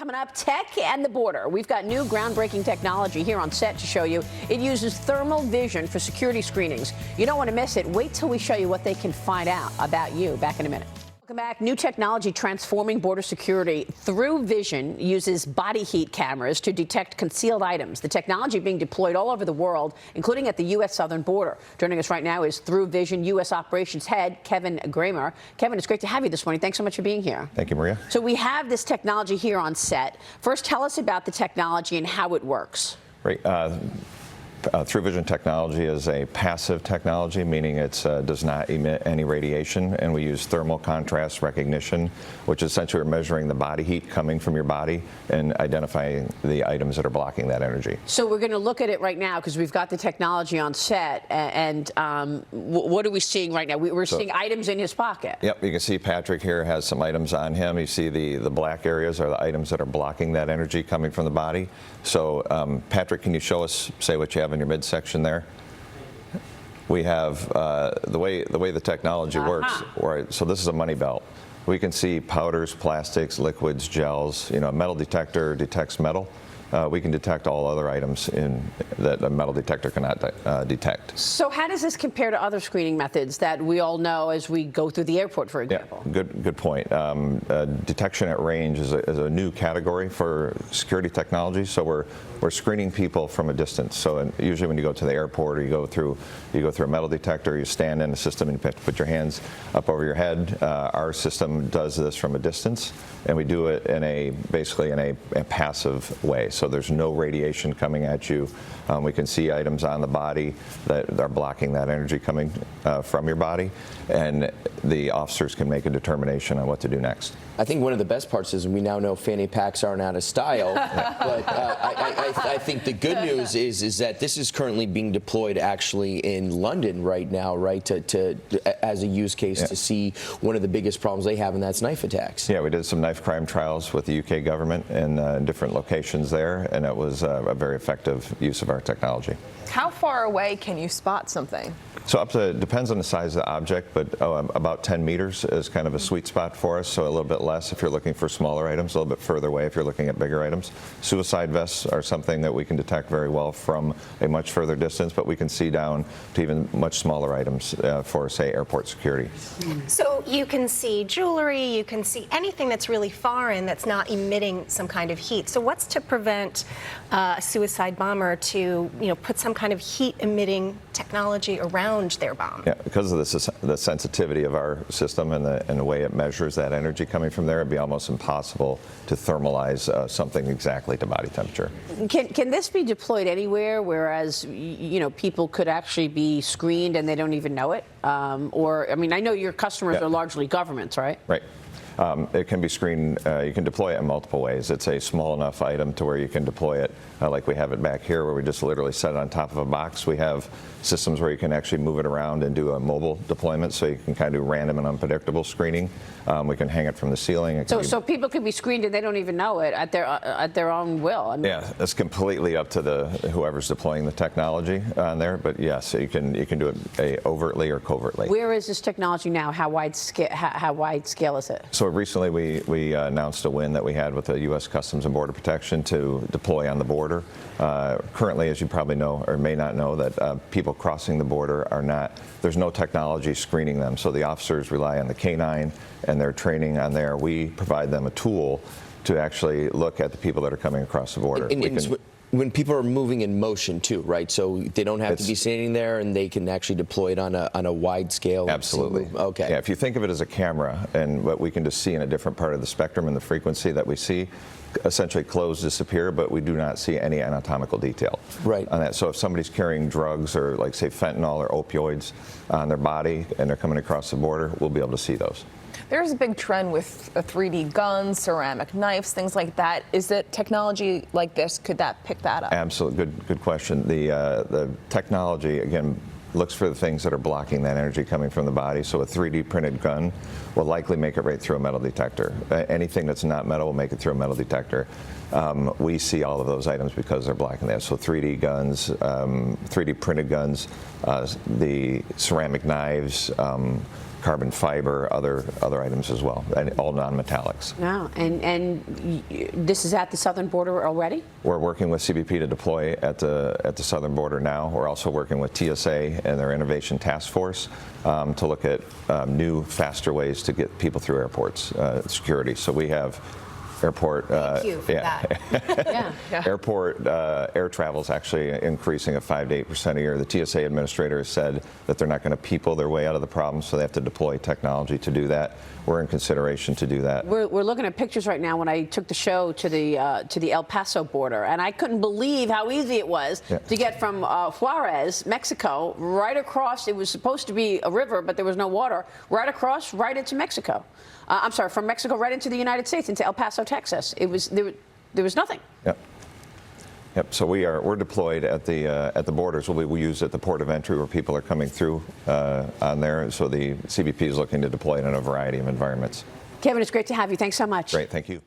Coming up, tech and the border. We've got new groundbreaking technology here on set to show you. It uses thermal vision for security screenings. You don't want to miss it. Wait till we show you what they can find out about you. Back in a minute. Welcome back. New technology transforming border security. Thruvision uses body heat cameras to detect concealed items. The technology being deployed all over the world, including at the U.S. southern border. Joining us right now is Thruvision U.S. Operations Head Kevin Gramer. Kevin, it's great to have you this morning. Thanks so much for being here. Thank you, Maria. So we have this technology here on set. First, tell us about the technology and how it works. Right. Thruvision technology is a passive technology, meaning it does not emit any radiation, and we use thermal contrast recognition, which essentially are measuring the body heat coming from your body and identifying the items that are blocking that energy. So we're going to look at it right now because we've got the technology on set, and what are we seeing right now? We're seeing items in his pocket. Yep, you can see Patrick here has some items on him. You see the black areas are the items that are blocking that energy coming from the body. So Patrick, can you show us, say what you have in your midsection there? We have the way the technology works. Right, so this is a money belt. We can see powders, plastics, liquids, gels. You know, a metal detector detects metal. We can detect all other items that a metal detector cannot detect. So how does this compare to other screening methods that we all know as we go through the airport, for example? Yeah, good point. Detection at range is a new category for security technology. So we're screening people from a distance. So usually when you go to the airport or you go through a metal detector, you stand in the system and you put your hands up over your head. Our system does this from a distance, and we do it basically in a passive way. So there's no radiation coming at you. We can see items on the body that are blocking that energy coming from your body, and the officers can make a determination on what to do next. I think one of the best parts is we now know fanny packs aren't out of style, but I think the good news is that this is currently being deployed actually in London right now, right, as a use case to see one of the biggest problems they have, and that's knife attacks. Yeah, we did some knife crime trials with the UK government in different locations there, and it was a very effective use of our technology. How far away can you spot something? So depends on the size of the object, but about 10 meters is kind of a sweet spot for us, so a little bit less if you're looking for smaller items, a little bit further away if you're looking at bigger items. Suicide vests are something that we can detect very well from a much further distance, but we can see down to even much smaller items for, say, airport security. So you can see jewelry, you can see anything that's really foreign that's not emitting some kind of heat. So what's to prevent a suicide bomber to, put some kind of heat-emitting technology around their bomb? Yeah, because of the sensitivity of our system and the way it measures that energy coming from there, it'd be almost impossible to thermalize something exactly to body temperature. Can this be deployed anywhere, whereas people could actually be screened and they don't even know it? Or, I mean, I know your customers are largely governments, right? Right. It can be screened, you can deploy it in multiple ways. It's a small enough item to where you can deploy it like we have it back here, where we just literally set it on top of a box. We have systems where you can actually move it around and do a mobile deployment, so you can kind of do random and unpredictable screening. We can hang it from the ceiling. So people can be screened and they don't even know it at their own will. I mean, yeah, it's completely up to whoever's deploying the technology on there. But yes, so you can do it overtly or covertly. Where is this technology now? How wide scale is it? So recently we announced a win that we had with the U.S. Customs and Border Protection to deploy on the border. Currently, as you probably know or may not know, that people crossing the border there's no technology screening them. So the officers rely on the K9 and their training on there. We provide them a tool to actually look at the people that are coming across the border. When people are moving in motion too, right? So they don't have to be standing there, and they can actually deploy it on a wide scale. Absolutely. Okay. Yeah, if you think of it as a camera, and what we can just see in a different part of the spectrum and the frequency that we see, essentially clothes disappear, but we do not see any anatomical detail right on that. So if somebody's carrying drugs or, like, say, fentanyl or opioids on their body and they're coming across the border, we'll be able to see those. There's a big trend with 3D guns, ceramic knives, things like that. Is it technology like this, could that pick that up? Absolutely. Good question. The technology, again, looks for the things that are blocking that energy coming from the body. So a 3D printed gun will likely make it right through a metal detector. Anything that's not metal will make it through a metal detector. We see all of those items because they're blocking that. So 3D guns, 3D printed guns, the ceramic knives, carbon fiber, other items as well, and all non-metallics. Wow. And this is at the southern border already? We're working with CBP to deploy at the southern border now. We're also working with TSA and their Innovation Task Force to look at new, faster ways to get people through airports, security. So we have airport. Thank you for that. Yeah. Airport air travel is actually increasing at 5 to 8% a year. The TSA administrator has said that they're not going to people their way out of the problem, so they have to deploy technology to do that. We're in consideration to do that. We're looking at pictures right now when I took the show to the El Paso border, and I couldn't believe how easy it was to get from Juarez, Mexico, right across. It was supposed to be a river, but there was no water. Right across, right into Mexico. I'm sorry, from Mexico right into the United States, into El Paso, Texas. It was there was nothing. Yep. So we're deployed at the borders. We use at the port of entry where people are coming through on there. So the CBP is looking to deploy it in a variety of environments. Kevin, it's great to have you. Thanks so much. Great. Thank you.